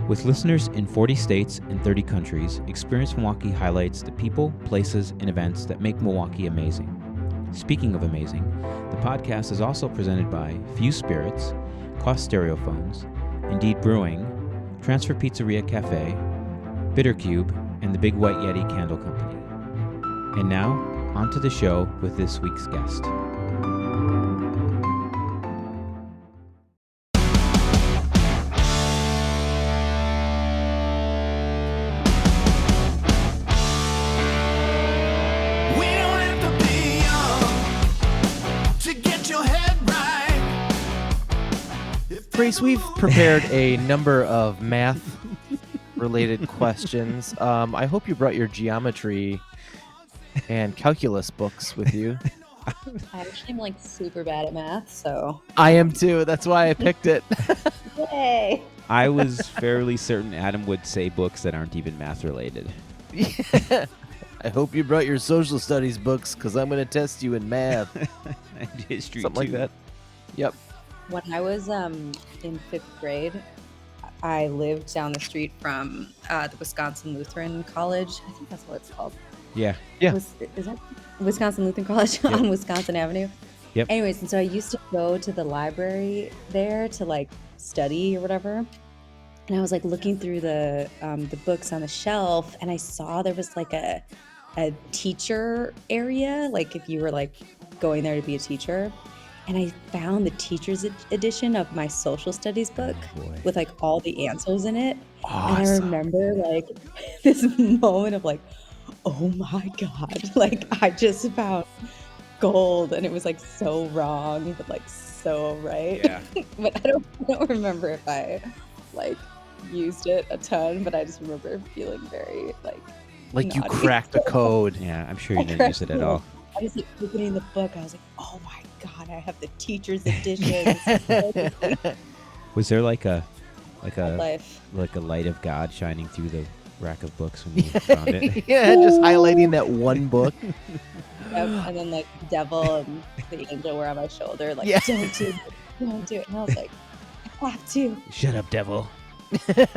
With listeners in 40 states and 30 countries, Experience Milwaukee highlights the people, places, and events that make Milwaukee amazing. Speaking of amazing, the podcast is also presented by Fuse Spirits, Koss Stereophones, Indeed Brewing, Transfer Pizzeria Cafe, Bitter Cube, and the Big White Yeti Candle Company. And now, on to the show with this week's guest. Grace, we've prepared a number of math-related questions. I hope you brought your geometry and calculus books with you. I actually am super bad at math, so... I am too. That's why I picked it. Yay! I was fairly certain Adam would say books that aren't even math-related. Yeah. I hope you brought your social studies books, because I'm going to test you in math. And history, Something like that. Yep. When I was in 5th grade, I lived down the street from the Wisconsin Lutheran College. I think that's what it's called. Yeah. Is that Wisconsin Lutheran College on Wisconsin Avenue? Yep. Anyways, and so I used to go to the library there to study or whatever. And I was looking through the books on the shelf, and I saw there was a teacher area, if you were going there to be a teacher. And I found the teacher's edition of my social studies book with all the answers in it. Awesome. And I remember this moment of oh my God, I just found gold, and it was so wrong, but so right. Yeah. But I don't remember if I used it a ton, but I just remember feeling very you naughty. cracked the code. Yeah, I'm sure you didn't use it at all. I was opening the book. I was oh my God, I have the teacher's edition. Was there a life. light of God shining through the rack of books when you found it? Yeah, just highlighting that one book. Yep. And then the devil and the angel were on my shoulder, don't do it, don't do it. And I was I have to. Shut up, devil. So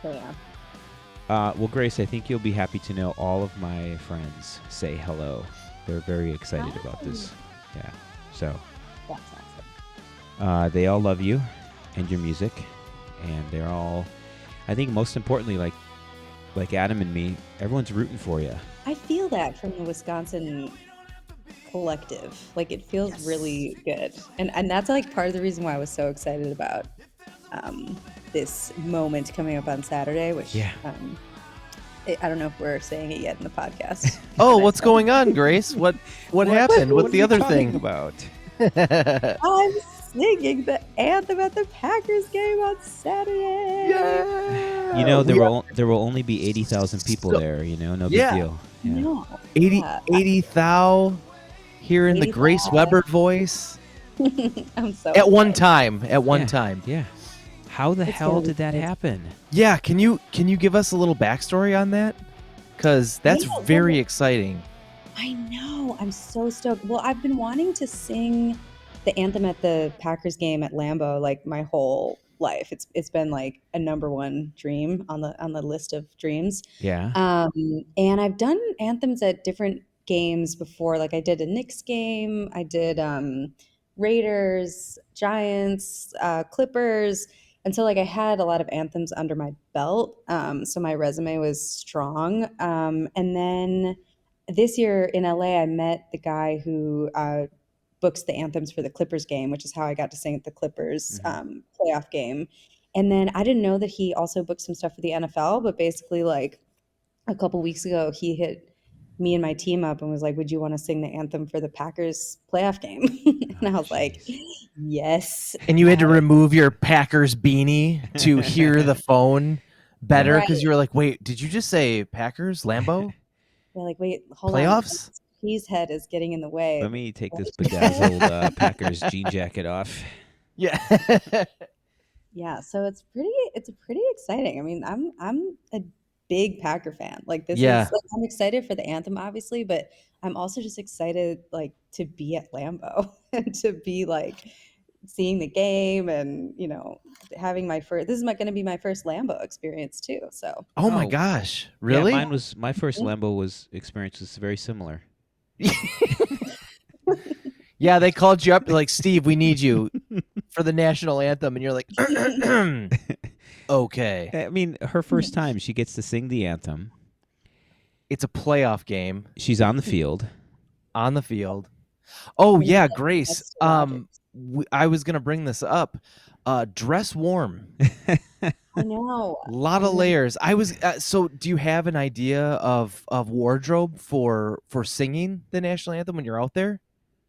yeah. Well, Grace, I think you'll be happy to know all of my friends say hello. They're very excited about this. Yeah. So That's awesome. they all love you and your music, and they're all, I think most importantly, like Adam and me, everyone's rooting for you. I feel that from the Wisconsin collective. It feels really good. And that's part of the reason why I was so excited about this moment coming up on Saturday, which I don't know if we're saying it yet in the podcast. Oh, what's going on, Grace? What happened? What's the other thing about? I'm singing the anthem at the Packers game on Saturday. Yeah. There will only be 80,000 people there. No big deal. Yeah. No. 80 thou hearing the 80 Grace thou. Weber voice I'm so at one excited. time. At one time. Yeah. How the It's hell gonna be did that great. happen? Yeah. Can you give us a little backstory on that? Because that's Yeah, very exciting. I know. I'm so stoked. Well, I've been wanting to sing the anthem at the Packers game at Lambeau my whole life. It's been a number one dream on the list of dreams. Yeah. And I've done anthems at different games before. I did a Knicks game. I did Raiders, Giants, Clippers. And so I had a lot of anthems under my belt. So my resume was strong. And then this year in LA, I met the guy who books the anthems for the Clippers game, which is how I got to sing at the Clippers playoff game. And then I didn't know that he also booked some stuff for the NFL, but basically a couple weeks ago, he hit me and my team up and was would you want to sing the anthem for the Packers playoff game? And I was yes. And you had to remove your Packers beanie to hear the phone better because you were wait, did you just say Packers, Lambeau? They're wait, hold Playoffs? on. His head is getting in the way. Let me take this bedazzled Packers jean jacket off. Yeah. Yeah, so it's pretty exciting. I mean, I'm a big Packer fan. This Yeah. is I'm excited for the anthem, obviously, but I'm also just excited to be at Lambeau and to be seeing the game and, having this is going to be my first Lambo experience too. So, Oh my Oh, gosh, yeah, really? mine was my first Lambo experience was very similar. Yeah, they called you up like, Steve, we need you for the national anthem, and you're like, okay. I mean, her first time, she gets to sing the anthem. It's a playoff game She's on the field. on the field. Oh And yeah, then Grace. next to Rogers. I was gonna bring this up. Dress warm. I know. A lot I of know. layers. I was so. Do you have an idea of wardrobe for singing the national anthem when you're out there?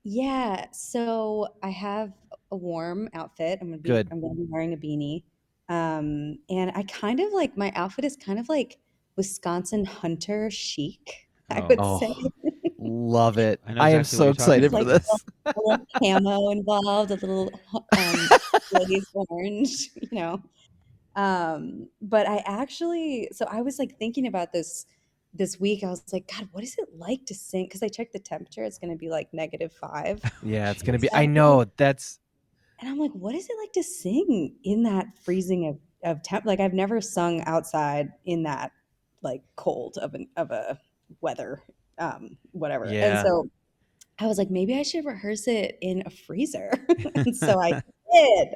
Yeah, so I have a warm outfit. Good. I'm gonna be wearing a beanie. And I kind of like my outfit is kind of like Wisconsin hunter chic, I Oh, would say. Oh, love it. I know I am exactly what so you're talking excited There's for like about. this. a little camo involved, a little glazed orange, you know. But so I was like thinking about this week. I was like, God, what is it like to sing? Because I checked the temperature, it's gonna be like -5 Yeah, it's gonna be. I Saturday. know that's. And I'm like, what is it like to sing in that freezing of temp? Like I've never sung outside in that like cold of a weather, whatever. And Yeah. so I was like, maybe I should rehearse it in a freezer. And so I did.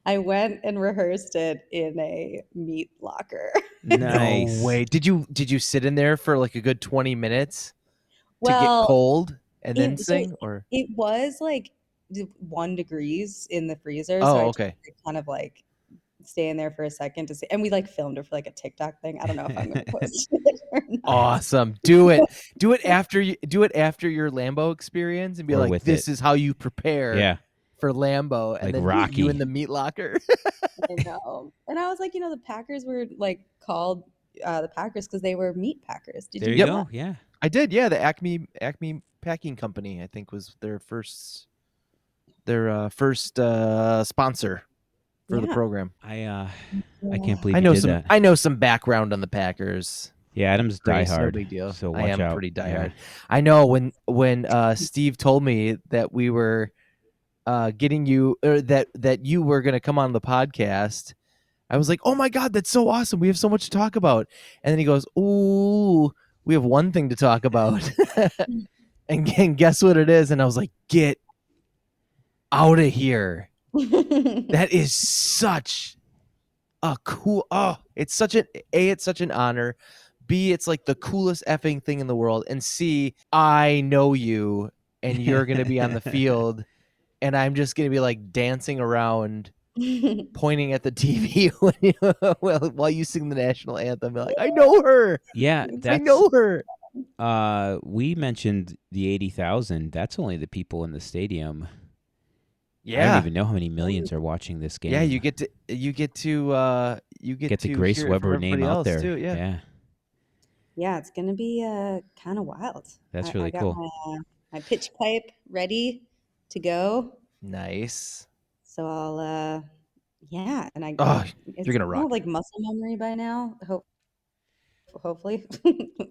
I went and rehearsed it in a meat locker. No Nice. way. Did you sit in there for like a good 20 minutes to get Well, cold and then so sing, or? it was like 1 degrees in the freezer. So Oh, I tried okay. to kind of like stay in there for a second to see, and we like filmed it for like a TikTok thing. I don't know if I'm gonna post it or not. Awesome. Do it. Do it after your Lambo experience and be Or like, with this it. is how you prepare Yeah, for Lambo, and like then you in Rocky. the meat locker. I know. And I was like, the Packers were like called the Packers because they were meat packers. Did There you you know go. that? Yeah. I did, yeah. The Acme Packing Company, I think, was their first sponsor for the Yeah. program. I can't Yeah. believe you did that. I know some background on the Packers. Yeah, Adam's Grace, no diehard. big deal. So I watch am out. pretty Yeah. diehard. I know when Steve told me that we were getting you, or that you were going to come on the podcast, I was like, oh my God, that's so awesome. We have so much to talk about. And then he goes, ooh, we have one thing to talk about. and guess what it is? And I was like, get out of here. That is such a cool, it's such it's such an honor. B, it's like the coolest effing thing in the world. And C, I know you and you're going to be on the field and I'm just going to be like dancing around, pointing at the TV while you sing the national anthem. Be like, I know her. Yeah, I that's know her. we mentioned the 80,000. That's only the people in the stadium. I don't Yeah. even know how many millions are watching this game. Yeah, you get to get the to Grace hear it from Weber name everybody out else there. too. Yeah. Yeah, it's gonna be kind of wild. That's I really got cool. my pitch pipe ready to go. Nice. So I'll yeah, and I Oh, it's you're gonna kind rock of like it. muscle memory by now. Hopefully, as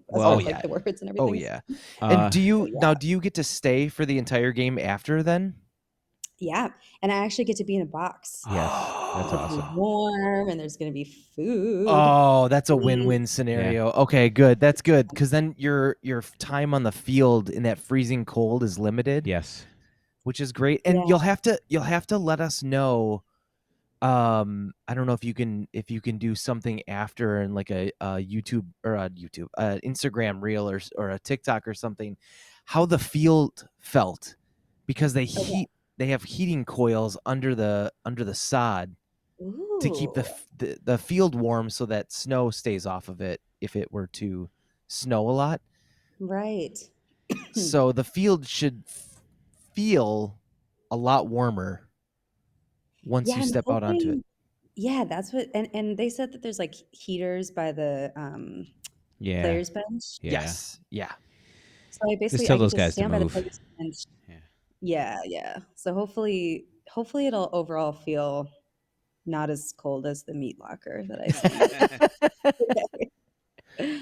Well, far as like the words and Oh everything. yeah. And do So you yeah, now do you get to stay for the entire game after then? yeah, and I actually get to be in a box. Yes, that's So it's gonna be awesome. warm, and there's gonna be food. Oh, that's a win-win Please. scenario. Okay, good. That's good because then your time on the field in that freezing cold is limited, Yes. which is great. And Yeah. you'll have to let us know. I don't know if you can do something after and like a YouTube or a Instagram reel or a TikTok or something, how the field felt, because Okay. they have heating coils under the sod to keep Ooh. the field warm so that snow stays off of it if it were to snow a lot. Right. So the field should feel a lot warmer once Yeah, you I'm step out onto it. hoping. Yeah, that's what, and they said that there's like heaters by the Yeah. players bench. Yeah. Yes. Yeah. So I Just basically tell I get those to guys to stand by the move. players bench. Yeah. Yeah, yeah. So hopefully it'll overall feel not as cold as the meat locker that I sang.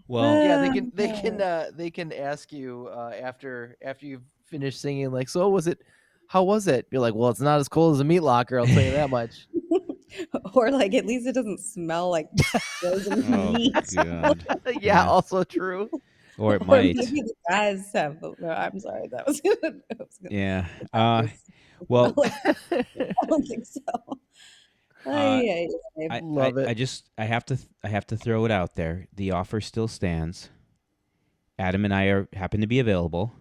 Well, Yeah, they can ask you after you've finished singing, like, so was it how was it? You're like, well, it's not as cold as a meat locker. I'll tell you that much. Or like at least it doesn't smell like frozen Oh meat. God. Yeah, also true. Or it Or might. maybe the guys have. No, I'm sorry. That was gonna. Yeah. Smell Well, like. I don't think so. uh, Ay, ay, ay. Love it. I have to throw it out there. The offer still stands. Adam and I happen to be available.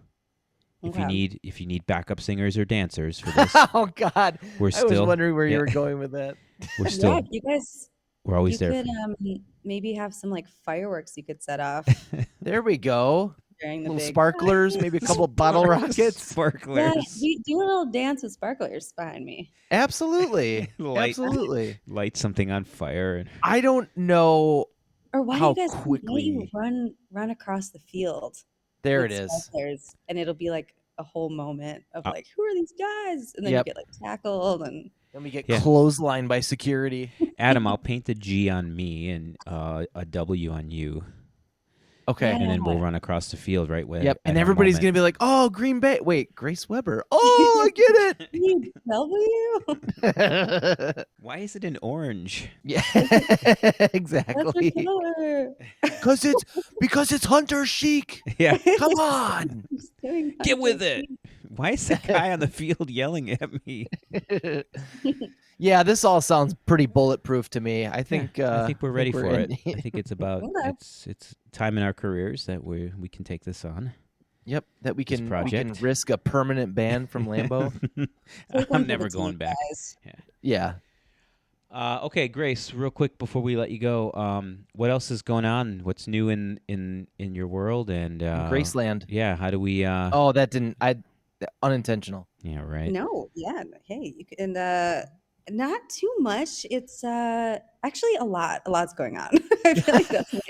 Okay. If you need backup singers or dancers for this, Oh God, we're I was still wondering where you yeah, were going with that. we're Yeah, still if you guys, we're always you there could for maybe have some like fireworks you could set off you. There we go. during the Little big. sparklers, maybe a couple bottle rockets. Yeah, Sparklers. do a little dance with sparklers behind me. Absolutely, light absolutely. light something on fire and I don't know Or why do how you guys? Why don't you quickly. run across the field There with it is. sparklers, and it'll be like a whole moment of uh, like, who are these guys? And then you Yep. get like tackled and. Then we get yeah. clotheslined by security. Adam, I'll paint the G on me and a W on you, Okay. and then we'll Yeah. run across the field right with. Yep. at And our everybody's gonna moment. be like, "Oh, Green Bay. Wait, Grace Weber. Oh, I get W? it." Why is it in orange? Yeah. That's her Exactly. color. Because it's Hunter Chic. Yeah, Come on. He's doing get with Hunter it. Why is that guy on the field yelling at me? Yeah, this all sounds pretty bulletproof to me. I think I think we're ready for it. in- I think it's about Okay. it's time in our careers that we can take this on. Yep, that we This can project. risk a permanent ban from Lambeau. Take one I'm for never the team, going back. guys. Yeah. Okay, Grace, real quick before we let you go, what else is going on? What's new in your world and Graceland. Yeah, how do we? Oh, that didn't unintentional. Yeah, right. No, yeah. Hey, you can not too much. It's actually a lot. A lot's going on. I feel like that's my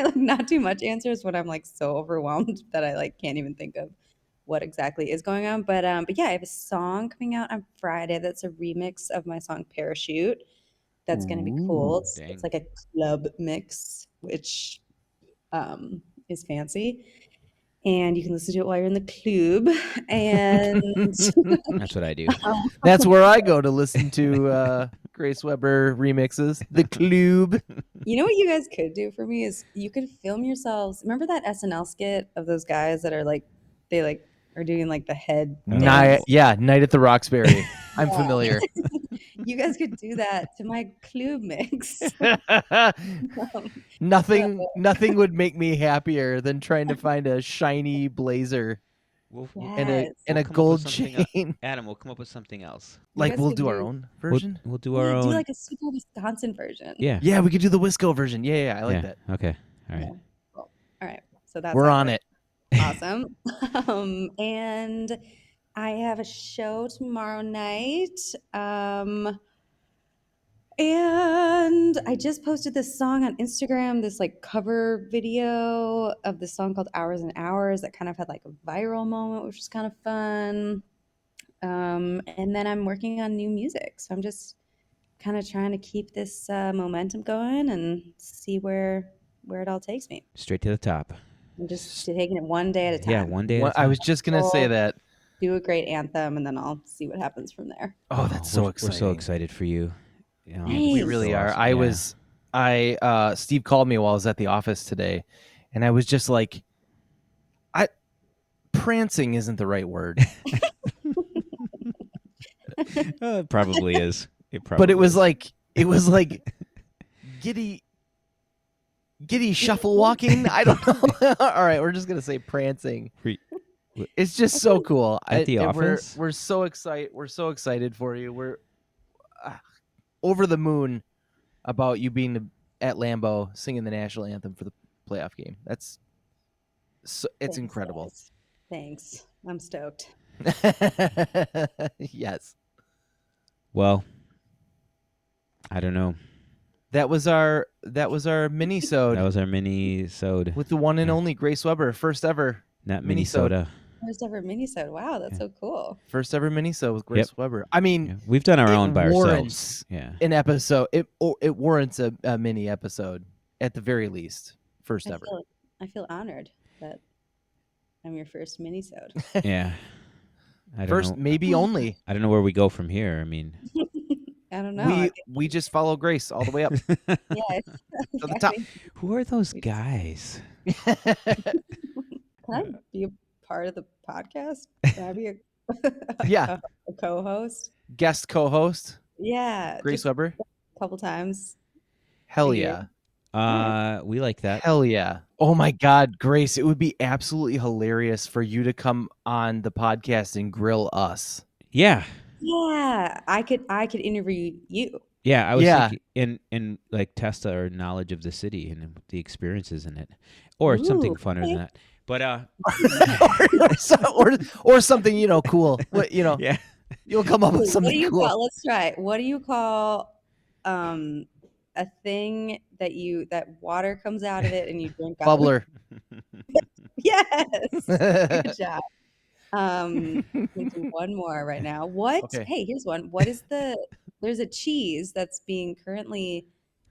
like not too much answers when I'm like so overwhelmed that I like can't even think of what exactly is going on. But yeah, I have a song coming out on Friday that's a remix of my song Parachute. That's gonna be cool. Ooh. It's Dang. like a club mix, which is fancy. And you can listen to it while you're in the club. And That's what I do. That's where I go to listen to Grace Weber remixes. The Club. you know what you guys could do for me is you could film yourselves. Remember that SNL skit of those guys that are like they like are doing like the head dance? Night at the Roxbury. I'm Yeah. familiar. You guys could do that to my club mix. Nothing would make me happier than trying to find a shiny blazer We'll, and a Yes. and we'll a come up with gold something chain. Adam, we'll come up with something else. You Like guys we'll could do our own version. We'll do our Yeah, own. do like a super Wisconsin version. Yeah. Yeah, we could do the Wisco version. Yeah, I like Yeah. that. Okay. All right. Yeah. Cool. All right. So that's We're how on works. it. Awesome. And I have a show tomorrow night. And I just posted this song on Instagram, this like cover video of this song called Hours and Hours that kind of had like a viral moment, which was kind of fun. And then I'm working on new music. So I'm just kind of trying to keep this momentum going and see where it all takes me. Straight to the top. I'm just taking it one day at a time. Yeah, one day at a time. I was just gonna say that. Do a great anthem, and then I'll see what happens from there. Oh, that's so exciting. We're so excited for you. Thanks. We really so are. awesome. Yeah. Steve called me while I was at the office today, and I was just like, prancing isn't the right word. It probably is. But it was like giddy shuffle walking. I don't know. All right, we're just gonna say prancing. It's just so cool. At the office? We're so excited. We're so excited for you. We're over the moon about you being at Lambeau singing the national anthem for the playoff game. It's Thanks, incredible. guys. Thanks. I'm stoked. Yes. Well, I don't know. That was our mini-sode. That was our mini-sode. With the one and only Grace Weber, first ever Not mini-sode. Minnesota. First ever mini-sode. Wow, that's so cool. First ever mini-sode with Grace Weber. I mean, Yeah. We've done our it own by warrants ourselves. Yeah. an episode. It warrants a mini episode at the very least. First ever. I feel honored that I'm your first mini-sode. Yeah. I don't First, know. maybe only. I don't know where we go from here. I mean, I don't know. We just follow Grace all the way up to Yeah. the top. who are those guys? Can I be a part of the podcast? Can I be a, Yeah. a co-host? Guest co-host Yeah, Grace just Weber. a couple times. Hell a year. yeah. We like that. Hell yeah. Oh my God, Grace, it would be absolutely hilarious for you to come on the podcast and grill us. Yeah. Yeah, I could interview you. Yeah, I was Yeah. thinking and like test our knowledge of the city and the experiences in it, or something Ooh, funner okay. than that. But or something, cool. What yeah, you'll come up with What do something you cool. call? Let's try. What do you call a thing that water comes out of it and you drink out of it? Bubbler. Yes. Good job. We'll do one more right now. What? Okay. Hey, here's one. What is there's a cheese that's being currently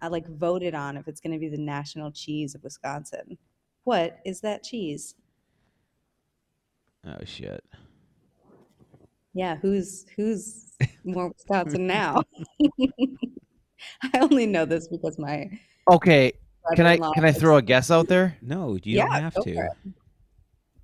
like voted on if it's going to be the national cheese of Wisconsin. What is that cheese? oh shit. Yeah, who's more Wisconsin now? I only know this because my Okay. Can I brother-in-law throw a likes- guess out there? No, you Yeah, don't have go for to. it.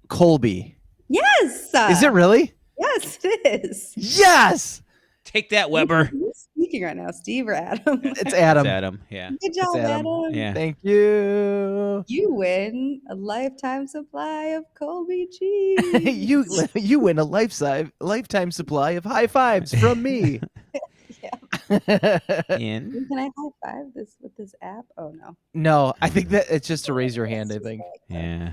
Colby. Yes. Is it really? Yes, it is. Yes. Take that, Weber. Who's speaking right now, Steve or Adam? It's Adam. It's Adam. Yeah. Good job, Adam. Adam. Yeah. Thank you. You win a lifetime supply of Colby cheese. you win a lifetime supply of high fives from me. In. Can I high five this with this app? Oh no. No, I think that it's just to raise your hand, I think. Yeah.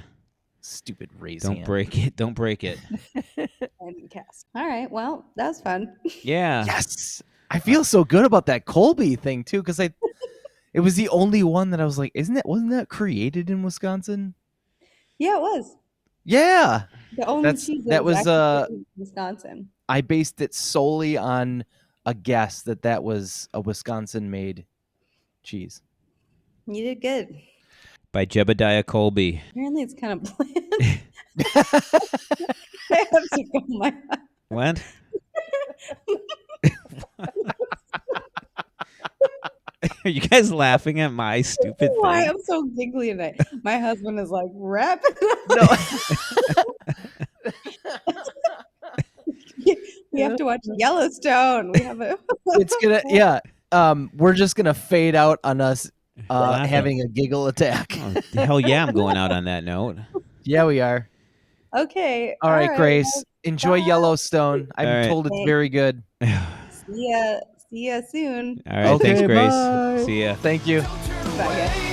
Stupid raise Don't hand. break it. Don't break it. And cast. All right. Well, that was fun. Yeah. Yes. I feel so good about that Colby thing too, because it was the only one that I was like, wasn't that created in Wisconsin? Yeah, it was. Yeah. The only That's- cheese that was, actually in Wisconsin. I based it solely on a guess that was a Wisconsin made cheese. You did good. By Jebediah Colby. Apparently it's kind of bland. I have to go my What? Are you guys laughing at my stupid Why thing? I'm so giggly tonight. My husband is like, wrap it up. We have to watch Yellowstone. We have a It's gonna we're just gonna fade out on us Laughing. having a giggle attack. Oh, hell yeah, I'm going out on that note. Yeah, we are. Okay. All right, Grace. Enjoy Bye. Yellowstone. I'm All right. told it's very good. All See ya soon. right, Okay, thanks, Grace. bye. See ya. Thank you. Bye, guys.